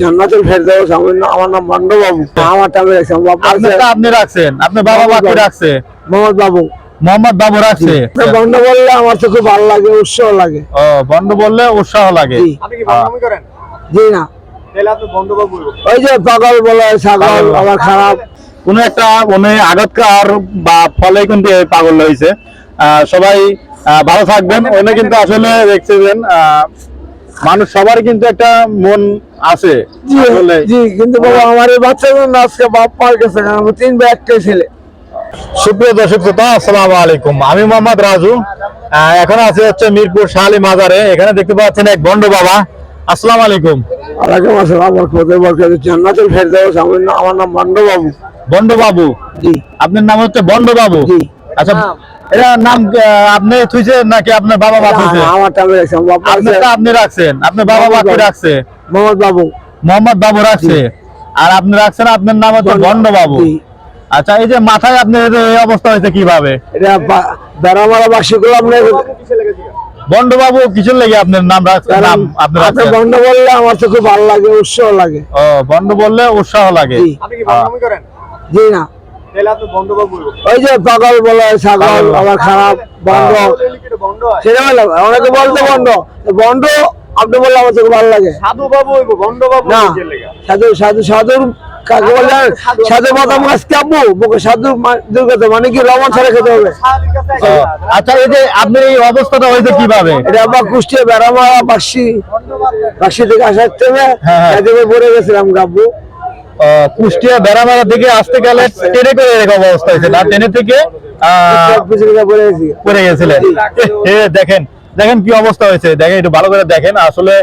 জান্নাতুল ফেরদাউস। আমার নাম বন্ড বাবু। আমার নামে আপনি রাখছেন, আপনার বাবা বাকি রাখছে মোহাম্মদ বাবু। মোহাম্মদ বাবু রাখছে। বন্ড বললে আমার তো খুব ভালো লাগে, উৎসাহ লাগে। ও, বন্ড বললে উৎসাহ লাগে। জি না, ওই যে পাগল বলে ছাগল আমার খারাপ কোন একটা মনে আঘাতকার বা ফলে কিন্তু পাগল হয়েছে। সবাই ভালো থাকবেন। উনি কিন্তু আসলে দেখছিলেন মানুষ সবার কিন্তু একটা মন আছে। জি, কিন্তু বাবা আমার এই বাচ্চাদের আজকে বাপ মার গেছে, আমার 3 ভাই একটাই ছেলে। সুপ্রিয় দর্শক শ্রোতা, আসসালামু আলাইকুম। আমি মোহাম্মদ রাজু। এখন আছে হচ্ছে মিরপুর শাহালি মাজারে। এখানে দেখতে পাচ্ছেন এক বন্ড বাবা। আসসালামু আলাইকুম। ওয়ালাইকুম আসসালাম। জান্নাতুল ফেরদাউস। আমার নাম বন্ড বাবু। বন্ড বাবু? জি। আপনার নাম হচ্ছে বন্ড বাবু? জি। আচ্ছা, এটা নাম আপনি থুইছেন নাকি আপনার বাবা মা থুইছে? আমার নামে রাখছেন। আপনি রাখছেন, আপনার বাবা মা কি রাখছে? মোহাম্মদ বাবু। মোহাম্মদ বাবু রাখছে। আর আপনি রাখছেন, আপনার নাম হচ্ছে বন্ড বাবু। আচ্ছা, এই যে মাথায় আপনার এই অবস্থা হয়েছে কিভাবে? এটা বেড়ামারা বাসীগুলো আপনার বন্ড বাবু কিসের লেগে আপনার নাম রাখছেন? নাম আপনি রাখছেন? বন্ড বললে আমার তো খুব ভালো লাগে, উৎসাহ লাগে। ও, বন্ড বললে উৎসাহ লাগে। জি না, ওই যে পাগল বলে ছাগল আমার খারাপ বন্ড, সেটা অনেকে বলতে বন্ড বন্ড আপনি বললে আমার তো খুব ভালো লাগে। সাধু বাবু বন্ড বাবু না, সাধুর কাকে বলে? সাধু বাদাম গাছ কাবু বুকে সাধু দুর্গত মানে কি লবণ ছাড়া খেতে হবে। আচ্ছা, এই যে আপনার এই অবস্থাটা হয়েছে কিভাবে? এটা আবার কুষ্টিয়া বেড়ামারা বাসি থেকে আসার থেকে পড়ে গেছিলাম গাব্বু। কুষ্টিয়া বেড়ামারা থেকে আসতে গেলে ট্রেনে করে এরকম অবস্থা হয়েছে না? ট্রেনে থেকে পড়ে গেছিলেন। দেখেন দেখেন কি অবস্থা হয়েছে, দেখেন একটু ভালো করে দেখেন। আসলে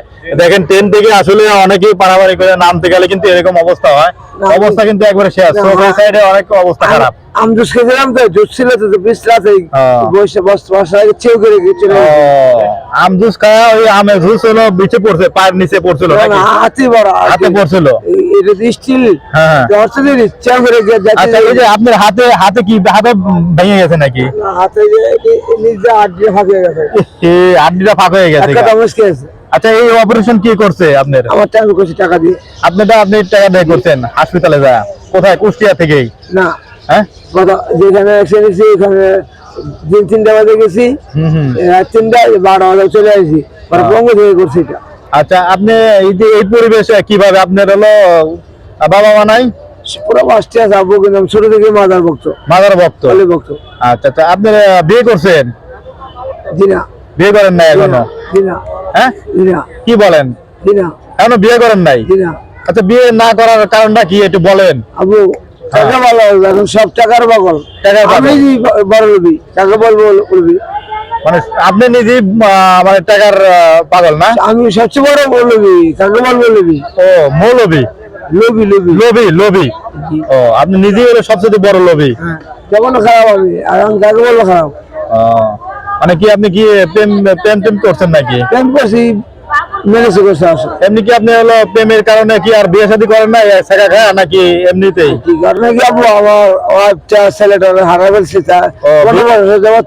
দেখেন ট্রেন থেকে আসলে অনেকেই পারাপারি করে নামতে গেলে কিন্তু এরকম অবস্থা হয়। অবস্থা কিন্তু একবারে শেষ। সাইডে অনেক অবস্থা খারাপ। আমজুস খেয়েছিলাম তো, জুস ছিল তো বিছলাতে বসে বসে চেউ করে গেছিল। আমজুস খাওয়া, ওই আমের জুস হলো বিচে পড়ছে, পায়ের নিচে পড়ছিল নাকি? হাতে বড় হাতে পড়ছিল। এটা স্টিল চেউ করে গেছে। আচ্ছা, এই যে আপনার হাতে কি হাতে ভেঙে গেছে নাকি? হাতে নিজে আড্ডি ফাঁকে গেছে। আড্ডিটা ফাঁক হয়ে গেছে। আচ্ছা, এই অপারেশন কি করছে আপনার? আমার টাকা করছি, টাকা দিয়ে। আপনি টাকা দিয়ে করছেন হাসপাতালে যায়? কোথায়? কুষ্টিয়া থেকেই? না, হ্যাঁ, যেখানে এখানে দিন 3টা বাজে গেছি, 3টা 12 বাজে চলে আসি, বঙ্গ থেকে করছি এটা। আচ্ছা, আপনি এই পরিবেশে কিভাবে আপনার হলো বাবা মা নাই? পুরো বাসটি আছে আব্বু, কিন্তু ছোট থেকে মাদার ভক্ত। আচ্ছা আচ্ছা, আপনি বিয়ে করছেন? জি না। বিয়ে করেন নাই এখনো? জি না। হ্যাঁ, জি না। কি বলেন? জি না, এখনো বিয়ে করেন নাই? জি না। আচ্ছা, বিয়ে না করার কারণটা কি একটু বলেন। আব্বু টাকা ভালো, এখন সব টাকার পাগল। আমি বড় লবি, টাকা বলবো লবি। মানে আপনি নিজেই মানে টাকার পাগল না? আমি সবচেয়ে বড় লবি, কাকে বলবো লবি? ও, মৌলবি? Lobby lobby lobby lobby. ও, আপনি নিজেই হলো সবচেয়ে বড় লবি। যখন খারাপ আমি, আর আমি কাকে বলবো খারাপ? মানে কি আপনি কি প্রেম করছেন নাকি? প্রেম করছি, মেরেছে করছে। এমনি কি আপনি হলো প্রেমের কারণে কি আর বিয়ে শাদী করেন না ছেঁকা খায় নাকি এমনিতেই? কি কারণে কি আব্বু, আমার ওয়াইফটা ছেলেটা হারা ফেলছে,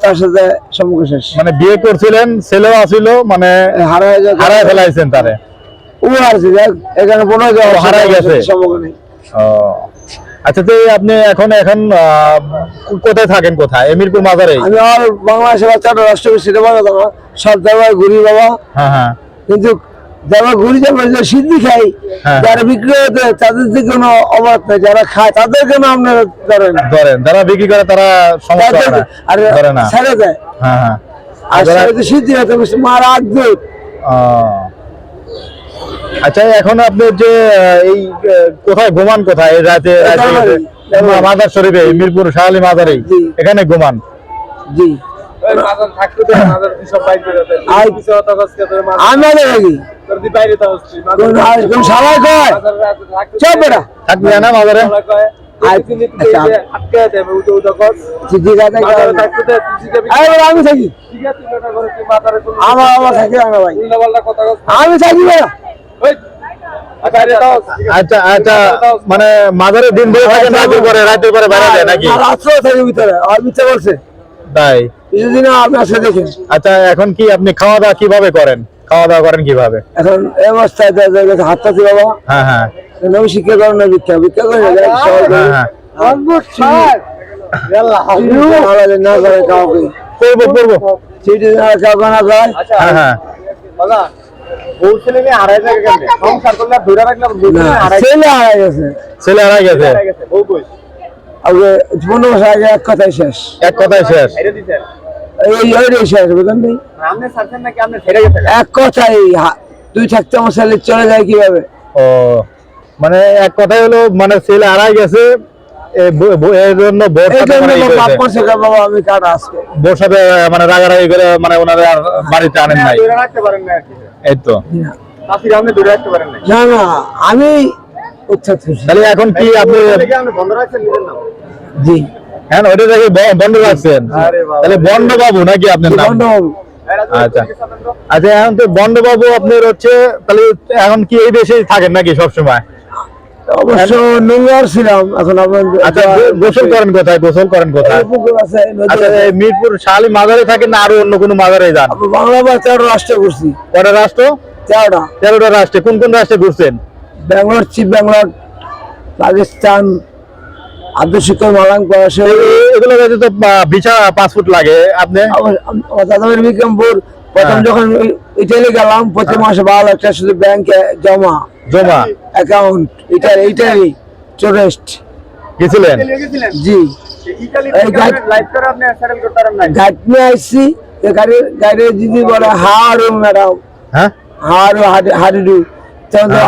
তার সাথে সম্পর্ক শেষ। মানে বিয়ে করছিলেন, ছেলেও আসিল, মানে হারায় ফেলাইছেন তারে? ও হারছে, এখানে 15 হারাই গেছে, সম্পর্ক নেই। আচ্ছা, তো আপনি এখন কোথায় থাকেন? কোথায়? মিরপুর মাজারে? আমি আর বাংলাদেশের বাচ্চাটা রাষ্ট্রপতি সেটা বলা যাবো, সব জায়গায় ঘুরি বাবা। হ্যাঁ হ্যাঁ, কিন্তু যারা ঘুরি যাবে, সিদ্ধি খাই, যারা বিক্রি হতে তাদের দিকে কোনো অবাধ নেই, যারা খায় তাদের কেন আপনারা ধরেন? যারা বিক্রি করে তারা সমস্যা ধরে না, ছেড়ে দেয়। হ্যাঁ হ্যাঁ, আর সিদ্ধি হতে মার আগে। আচ্ছা, এখন আপনি যে এই কোথায় ঘুমান? কোথায় রাতে? মাজার শরীফে, মিরপুর শাহালি মাজারে এখানে ঘুমান? জি। আমি থাকি। আচ্ছা আচ্ছা, মানে মাজারে দিন ধরে থাকেন, রাতের পরে বেড়া যায় নাকি? রাত্রেও থাকি ভিতরে, আর মিথ্যা বলছে তাই? কিছুদিন আপনি আসলে দেখেন। আচ্ছা, এখন কি আপনি খাওয়া দাওয়া কিভাবে করেন? খাওয়া দাওয়া করেন কিভাবে? এখন এই অবস্থায় হাত পাতি বাবা হ্যাঁ হ্যাঁ নবী শিক্ষা করেন না, ভিক্ষা ভিক্ষা করে না, হ্যাঁ হ্যাঁ না করে কাউকে করবো করবো। চিঠি কাউকে না যায়। হ্যাঁ হ্যাঁ ছেলে হারাই গেছে, ছেলে হারা গেছে, আগে 15 মাস আগে এক কথাই শেষ, এক কথায় শেষ। এই শেষ বুঝলেন নাই? এক কথাই তুই থাকতে আমার ছেলে চলে যায় কিভাবে? ও মানে এক কথাই হলো মানে ছেলে হারাই গেছে এর জন্য বাবা আমি কাটা আজকে বোর সাথে মানে রাগারাগি করে মানে ওনারা আর বাড়িতে আনেন নাই। এই তো না না আমি উচ্ছেদ করছি। তাহলে এখন কি আপনি জি হ্যাঁ ওইটা দেখে বন্ধ রাখছেন? তাহলে বন্ড বাবু নাকি আপনার নাম? বন্ধবাবু। আচ্ছা আচ্ছা এখন তো বন্ড বাবু আপনার হচ্ছে, তাহলে এখন কি এই দেশেই থাকেন নাকি সবসময়? অবশ্য নোংর ছিলাম, এখন আচ্ছা গোসল করেন কোথায়? গোসল করেন কোথায়? আচ্ছা এই মিরপুর শালী মাজারে থাকেন না আরো অন্য কোনো মাজারে যান? বাংলা বা 13 রাষ্ট্রে ঘুরছি। কটা রাষ্ট্র? 13টা রাষ্ট্রে। কোন কোন রাষ্ট্রে ঘুরছেন? ব্যাঙ্গালোর, চিপ ব্যাঙ্গালোর, পাকিস্তান, আব্দুল মালাং, এগুলো তো ভিসা পাসপোর্ট লাগে। আপনি দাদামের বিক্রমপুর প্রথম যখন ইটালি গেলাম, প্রতি মাসে 12 লাখ টাকা শুধু ব্যাংকে জমা জমা অ্যাকাউন্ট। ইটালি টুরিস্ট গেছিলেন? জি গাইড নিয়ে আসছি, গাড়ির দিদি বলে হাড়ু ম্যাডাম, হ্যাঁ হাড়ু হাড়ু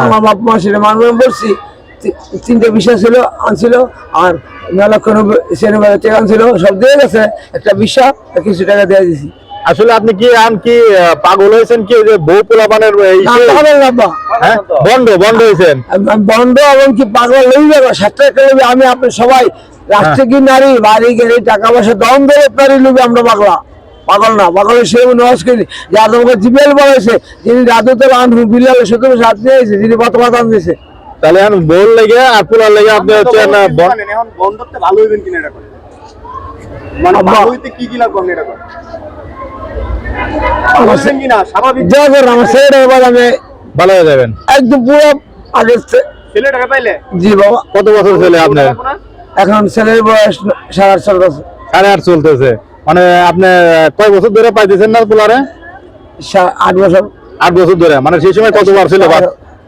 আমার বাপ মা সেটা মানব বলছি। 3টে বিষয় ছিল আনছিল, আর 9 লক্ষ 90 টাকা আনছিল, সব দিয়ে গেছে। একটা বিষয় কিছু টাকা দিয়ে দিছি। আসলে আপনি কি পাগল হয়েছেন কি? যে বউ পোলাপানের বন্ড বন্ড হয়েছেন? বন্ধ এবং কি পাগল লই যাবো 60 টাকা লইবে। আমি আপনি সবাই রাষ্ট্রে কি নারী বাড়ি গেলে টাকা পয়সা দম দেবে পারি লুবি। আমরা পাগলা পাগল না, পাগলের সে নজ করি যে আদমকে জিবেল বলেছে, যিনি রাজুতের আনহু বিলালে শুধু সাথ নিয়েছে, যিনি বাতাম দিয়েছে। তাহলে এখন বল লেগে আর পোলার লেগে আপনি হচ্ছে না এখন বন্ধতে ভালো হইবেন কিনা এটা করে, মানে ভালো হইতে কি কি লাগবে আপনি এটা করে কিনা স্বাভাবিক যা করে আমার ছেলেটা এবার আমি ভালো হয়ে যাবেন একদম পুরো আগের ছেলেটাকে পাইলে। জি বাবা। কত বছর ছেলে আপনার? এখন ছেলের বয়স 8.5 বছর। 8.5 চলতেছে। মানে আপনি কয় বছর ধরে পাইতেছেন না পোলারে? 8 বছর। 8 বছর ধরে। মানে সেই সময় কতবার ছিল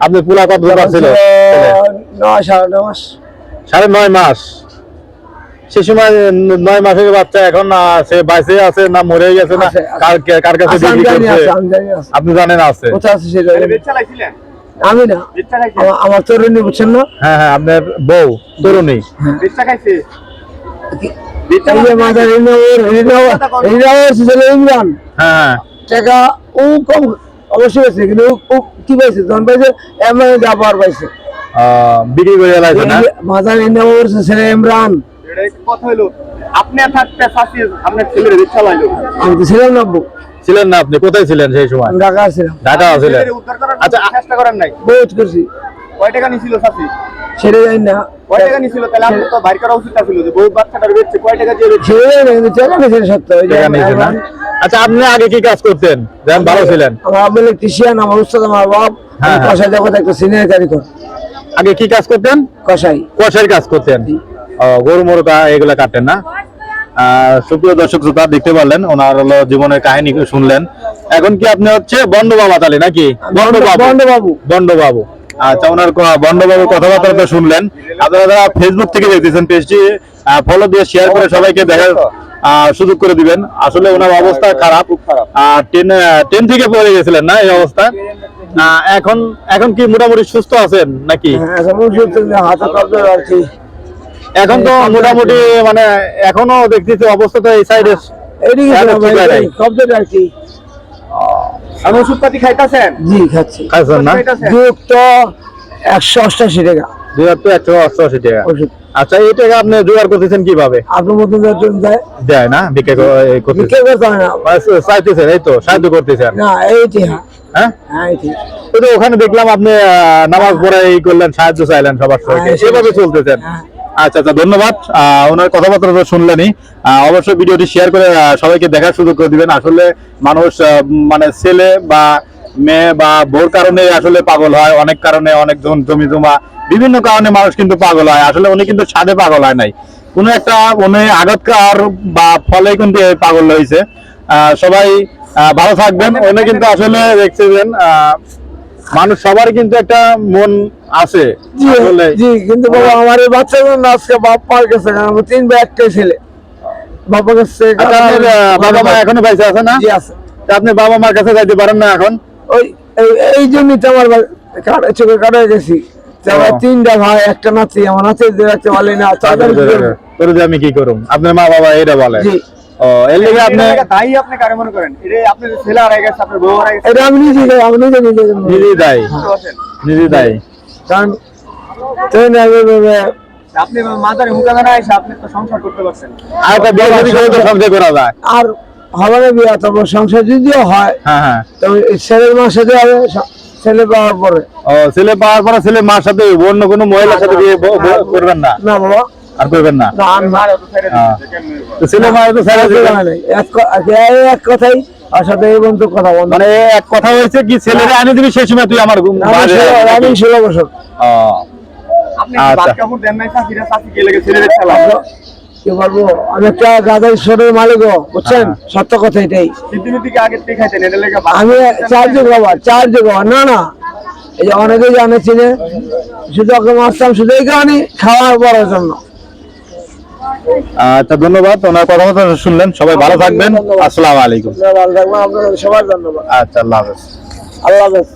আপনি পোলা কতবার ছিল? 9.5 মাস। 9.5 মাস। সেই সময় 9 মাসের বাচ্চা এখন সে বাইসে আছে না মরে গেছে না কার কাছে বিক্রি করছে আপনি জানেন? আছে কোথায় আছে সেটা বেচা লাইছিলেন? আমি না, বেচা খাইছে। আমার তরুণী বুঝছেন না? হ্যাঁ হ্যাঁ আপনার বউ তরুণী বেচা খাইছে। এই যে মাদার রিনাওয়ার ছেলে ইমরান, হ্যাঁ টাকা ও কম অবশ্যই আছে, কিন্তু ও কি পাইছে জন পাইছে এমন ব্যাপার পাইছে বিক্রি করে লাইছে না? মাদার রিনাওয়ার ছেলে ইমরান। এটা কথা হলো আপনি থাকতে ফাঁসি আপনার ছেলের বেচা লাইলো। আমি তো ছিলাম না, ছিলেন না? আপনি কোথায় ছিলেন সেই সময়? ঢাকা ছিলাম। ঢাকা ছিলেন। উদ্ধার করার আচ্ছা চেষ্টা করেন নাই? বহুত করছি। কয় টাকা নিছিল ফাঁসি? ছেড়ে যাই না। কয় টাকা নিছিল? তাহলে আপনি তো বাইর করা উচিত ছিল যে বহুত বাচ্চাটার বেচছে, কয় টাকা দিয়ে বেচছে? ছেড়ে যাই না, কিন্তু টাকা নিয়েছেন সত্য। টাকা নিয়েছেন না? আচ্ছা আপনি আগে কি কাজ করতেন? যেমন ভালো ছিলেন। আমার আব্বা ইলেকট্রিশিয়ান, আমার উস্তাদ আমার বাপ। হ্যাঁ, হ্যাঁ। কষাই জগৎ একটা সিনিয়র কারিগর। আগে কি কাজ করতেন? কষাই। কষাইয়ের কাজ করতেন। গরু মরু এগুলা কাটেন না? সুপ্রিয় দর্শক শ্রোতা দেখতে পারলেন ওনার হলো জীবনের কাহিনী শুনলেন। এখন কি আপনি হচ্ছে বন্ড বাবা তাহলে নাকি? বন্ড বাবু। বন্ড বাবু। আচ্ছা ওনার বন্ড বাবুর কথাবার্তা তো শুনলেন। আপনারা যারা ফেসবুক থেকে দেখতেছেন পেজটি ফলো দিয়ে শেয়ার করে সবাইকে দেখার সুযোগ করে দিবেন। আসলে ওনার অবস্থা খারাপ। 10 থেকে পড়ে গেছিলেন না এই অবস্থা? এখন এখন কি মোটামুটি সুস্থ আছেন নাকি? এখন তো মোটামুটি মানে এখনো দেখতেছি অবস্থাটা এই সাইডে আমি ওষুধ পাতি খাইতেছেন? জি খাচ্ছি। খাইছেন না? 188 টাকা। 188 টাকা। আচ্ছা এই টাকা আপনি জোগাড় করতেছেন কিভাবে? আপনার মতন দেয় না? বিক্রি করতেছেন? চাইতেছেন, এই তো সাহায্য করতেছেন না? এইটি হ্যাঁ এইটি তো ওখানে দেখলাম আপনি নামাজ পড়ে এই করলেন, সাহায্য চাইলেন সবার সঙ্গে, এভাবে চলতেছেন। আচ্ছা আচ্ছা ধন্যবাদ। ওনার কথাবার্তা তো শুনলেনই। অবশ্যই ভিডিওটি শেয়ার করে সবাইকে দেখার সুযোগ করে দিবেন। আসলে মানুষ মানে ছেলে বা মেয়ে বা বউর কারণে আসলে পাগল হয়, অনেক কারণে, অনেক জমি জমা বিভিন্ন কারণে মানুষ কিন্তু পাগল হয়। আসলে উনি কিন্তু স্বাদে পাগল হয় নাই, কোনো একটা উনি আঘাতকার বা ফলে কিন্তু এই পাগল হয়েছে। সবাই ভালো থাকবেন। উনি কিন্তু আসলে দেখছিলেন মানুষ সবার কিন্তু একটা মন আছে জি আসলে। জি, কিন্তু বাবা আমার এই বাচ্চাগুলো না আজকে বাপ মার কাছে, আমার 3 ভাই একটাই ছেলে, বাবার কাছে। আচ্ছা, আপনার বাবা মা এখনো বেঁচে আছে না? জি আছে। তা আপনি বাবা মার কাছে যাইতে পারেন না এখন? ওই এই জন্যই তো আমার চোখে কাটা গেছি। আমার 3টা ভাই, একটা নাতি, আমার নাতি রাখতে পারলি না। তোরে যে আমি কি করুম, আপনার মা বাবা এটা বলে। জি। ও, এর লিগে আপনি তাই আপনি কারে মনে করেন এটা আপনার ছেলে হারাই গেছে, আপনার বউ হারাই গেছে, এটা আমি নিজে নিজেই দায়ী, নিজেই দায়ী। কারণ ট্রেন আপনি মাথায় মুখে না এসে আপনি তো সংসার করতে পারছেন। আর একটা বিয়ে শাদী করে তো সংসার করা যায়। আর হবে না বিয়া, তারপর সংসার যদিও হয়, হ্যাঁ হ্যাঁ। তবে ছেলের মার সাথে হবে, ছেলে পাওয়ার পরে। ও, ছেলে পাওয়ার পরে ছেলে মার সাথে অন্য কোনো মহিলার সাথে বিয়ে করবেন না? না বাবা, আর করবেন না? না আর না। তো ছেলে মায়ের তো ছেড়ে দিবেন। এক কথাই আর সাথে এই বন্ধু কথা বন্ধ। মানে এক কথা হয়েছে কি, ছেলেরে আনি দিবি সেই সময় তুই আমার আমি 16 বছর। আপনি আচ্ছা। বাদ কাপড় দেন নাই, চাষিরা চাষি কে লেগে ছেলে দেখতে লাগলো। কি বলবো, আমি একটা গাদাই শোরের মালিক, বুঝছেন? সত্য কথা এটাই। সিদ্ধুনিকে আগে থেকে খাইতেন এটা লেগে আমি 4 যুগ বাবা, 4 যুগ বাবা। না না, এই যে অনেকেই জানে চিনে, শুধু ওকে মারতাম শুধু এই কারণে খাওয়ার বড়ার জন্য। আচ্ছা, ধন্যবাদ। ওনার কথা মতো শুনলেন। সবাই ভালো থাকবেন। আসসালামু আলাইকুম। ভালো থাকবেন, আপনাদের সবার ধন্যবাদ। আচ্ছা, আল্লাহ হাফেজ। আল্লাহ হাফেজ।